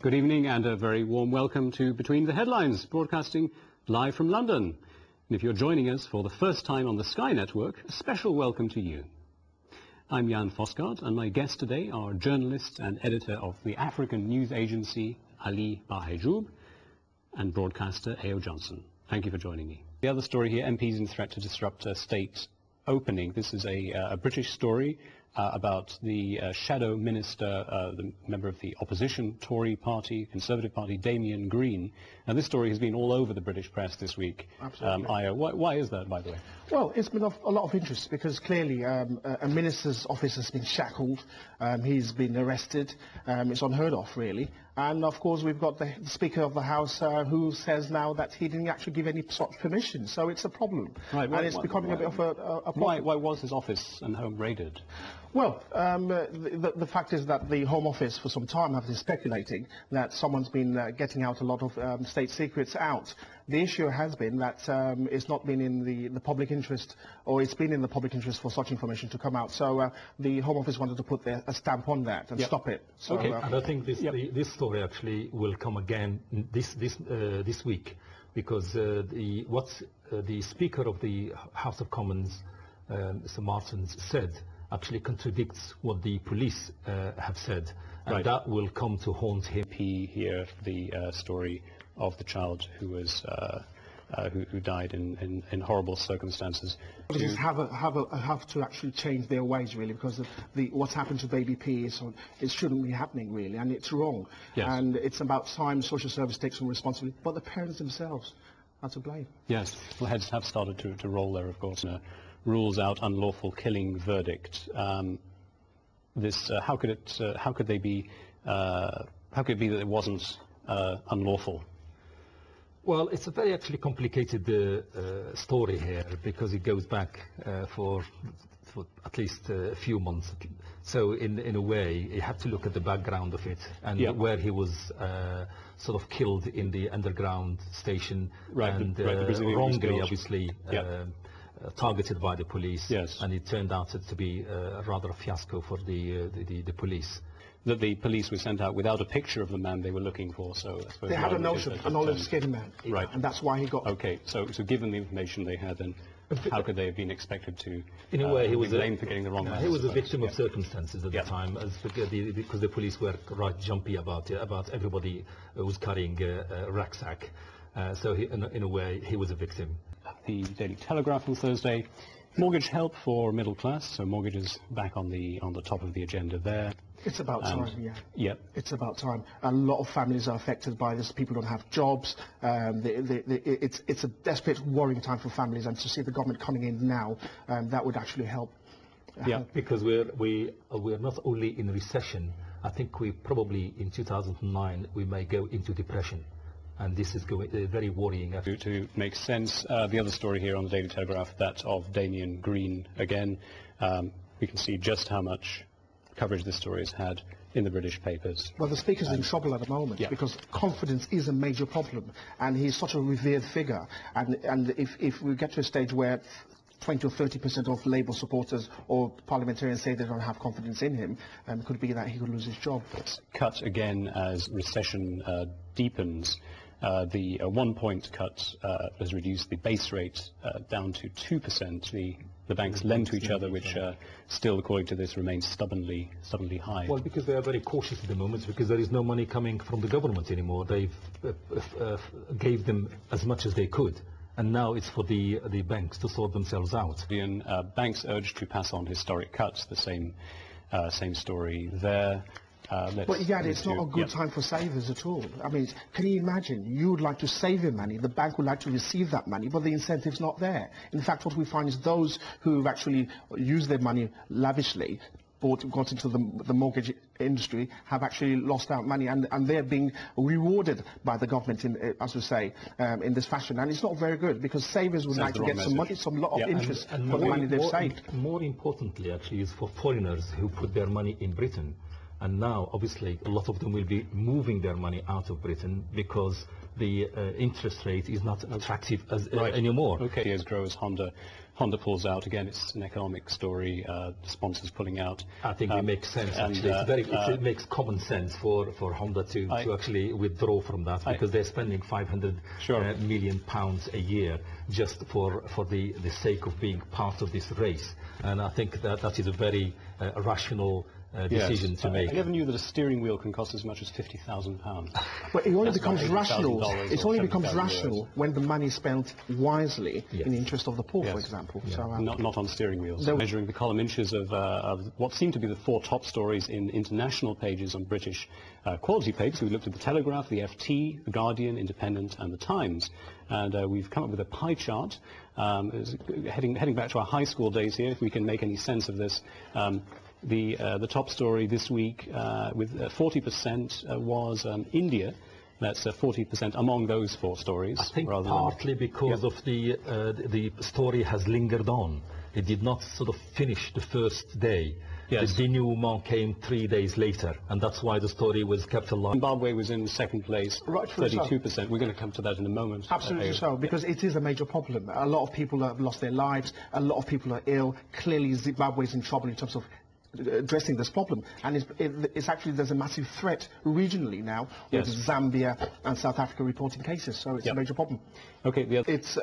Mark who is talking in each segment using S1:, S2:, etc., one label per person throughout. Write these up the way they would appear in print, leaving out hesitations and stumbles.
S1: Good evening and a very warm welcome to Between the Headlines, broadcasting live from London. And if you're joining us for the first time on the Sky Network, a special welcome to you. I'm Jan Fosgaard, and my guests today are journalist and editor of the African news agency Ali Bahejoub and broadcaster A.O. Johnson. Thank you for joining me. The other story here, MPs in threat to disrupt a state opening. This is a British story about the shadow minister, the member of the opposition Tory party, Conservative Party, Damien Green. Now, this story has been all over the British press this week.
S2: Absolutely.
S1: Why is that, by the way?
S2: Well, it's been of a lot of interest because clearly a minister's office has been shackled, he's been arrested, it's unheard of, really. And, of course, we've got the Speaker of the House who says now that he didn't actually give any such permission. So it's a problem.
S1: Right,
S2: and it's becoming a bit of a problem.
S1: Why was his office and home raided?
S2: Well, the fact is that the Home Office for some time have been speculating that someone's been getting out a lot of state secrets out. The issue has been that it's not been in the public interest, or it's been in the public interest for such information to come out. So the Home Office wanted to put a stamp on that and stop it. So,
S3: okay, and I think this story actually will come again this week, because the Speaker of the House of Commons, Sir Martin, said actually contradicts what the police have said, and that will come to haunt him.
S1: Here, the story of the child who was who died in horrible circumstances.
S2: Politicians have to actually change their ways, really, because what's happened to baby P it shouldn't be happening, really, and it's wrong.
S1: Yes.
S2: And it's about time social service takes some responsibility, but the parents themselves are to blame.
S1: Yes, well, heads have started to roll there, of course. Rules out unlawful killing verdict. How could it be that it wasn't unlawful?
S3: Well, it's a very actually complicated story here, because it goes back for at least a few months. So in a way, you have to look at the background of it, and where he was sort of killed in the underground station, and wrongly, obviously, targeted by the police.
S1: Yes.
S3: And it turned out to be rather a fiasco for the police.
S1: That the police were sent out without a picture of the man they were looking for, so I suppose
S2: they had a notion, a knowledge skinny man, and that's why he got.
S1: Okay, so given the information they had, then how could they have been expected to?
S3: In a way, he was
S1: blamed for getting the wrong man.
S3: He was a victim of circumstances at the time, because the police were right jumpy about everybody who was carrying a rucksack. So in a way, he was a victim.
S1: The Daily Telegraph on Thursday. Mortgage help for middle class, so mortgages back on the top of the agenda there.
S2: It's about time,
S1: yeah.
S2: It's about time. A lot of families are affected by this. People don't have jobs. It's a desperate, worrying time for families, and to see the government coming in now, that would actually help.
S3: Yeah, because we're not only in recession. I think we probably in 2009 we may go into depression. And this is very worrying.
S1: To make sense, the other story here on the Daily Telegraph, that of Damien Green again. We can see just how much coverage this story has had in the British papers.
S2: Well, the Speaker's in trouble at the moment, because confidence is a major problem, and he's such a revered figure. And if we get to a stage where 20 or 30% of Labour supporters or parliamentarians say they don't have confidence in him, could be that he could lose his job.
S1: Cut again as recession deepens. The 1 point cut has reduced the base rate down to 2%. The banks lend to each other, which still, according to this, remains stubbornly high.
S3: Well, because they are very cautious at the moment, because there is no money coming from the government anymore. They've gave them as much as they could, and now it's for the banks to sort themselves out.
S1: Banks urged to pass on historic cuts. The same story there.
S2: But yeah, it's not a good time for savers at all. I mean, can you imagine? You would like to save your money, the bank would like to receive that money, but the incentive's not there. In fact, what we find is those who've actually used their money lavishly, got into the mortgage industry, have actually lost out money, and they're being rewarded by the government, as we say, in this fashion. And it's not very good, because savers would like to get some money, some lot of interest for the money they've saved.
S3: More importantly, actually, is for foreigners who put their money in Britain. And now, obviously, a lot of them will be moving their money out of Britain because the interest rate is not attractive anymore.
S1: Okay, as growers, Honda Honda pulls out. Again, it's an economic story. Sponsors pulling out.
S3: I think it makes sense. Actually, it makes common sense for Honda to actually withdraw from that, because they're spending 500 million pounds a year just for the sake of being part of this race. And I think that is a very rational decision to make.
S1: I never knew that a steering wheel can cost as much as £50,000.
S2: But it only becomes rational. It only becomes rational when the money is spent wisely in the interest of the poor, for example.
S1: Yeah.
S2: So,
S1: not on steering wheels. Measuring the column inches of what seem to be the 4 top stories in international pages on British quality papers. We looked at the Telegraph, the FT, the Guardian, Independent, and the Times. And we've come up with a pie chart. Heading back to our high school days here, if we can make any sense of this. The top story this week with 40% was India. That's 40% among those 4 stories.
S3: I think partly because of the story has lingered on. It did not sort of finish the first day. Yes. The denouement came 3 days later, and that's why the story was kept alive.
S1: Zimbabwe was in second place, 32%. So. We're going to come to that in a moment.
S2: Absolutely so, because it is a major problem. A lot of people have lost their lives. A lot of people are ill. Clearly, Zimbabwe is in trouble in terms of addressing this problem, and it's actually, there's a massive threat regionally now with Zambia and South Africa reporting cases, so it's a major problem.
S1: Okay,
S2: it's the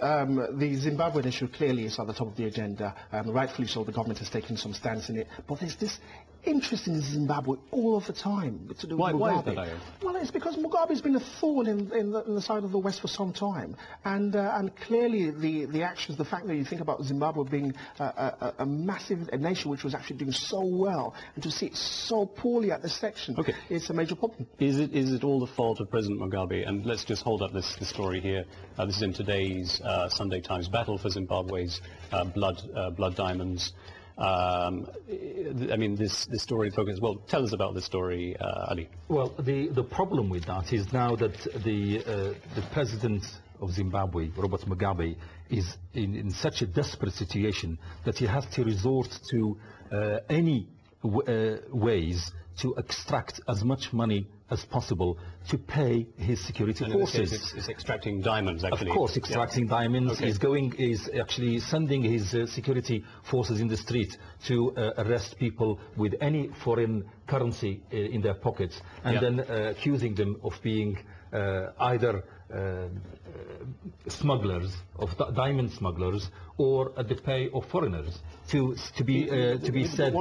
S2: Zimbabwean issue clearly is at the top of the agenda, rightfully so. The government has taken some stance in it, but there's this interest in Zimbabwe all of the time to do with Mugabe.
S1: Why is that, Ayo?
S2: Well, it's because Mugabe's been a thorn in the side of the West for some time, and clearly the actions, the fact that you think about Zimbabwe being a massive nation which was actually doing so well, and to see it so poorly at this section, it's a major problem.
S1: Is it all the fault of President Mugabe? And let's just hold up this story here. This is in today's Sunday Times. Battle for Zimbabwe's blood diamonds. I mean, this story focus. Well, tell us about this story, Ali.
S3: Well, the problem with that is now that the president of Zimbabwe, Robert Mugabe, is in such a desperate situation that he has to resort to any ways to extract as much money as possible to pay his security forces.
S1: In this case, it's extracting diamonds, actually.
S3: Of course, extracting diamonds. Is actually sending his security forces in the street to arrest people with any foreign currency in their pockets, and then accusing them of being either smugglers, of diamond smugglers, or at the pay of foreigners to be said.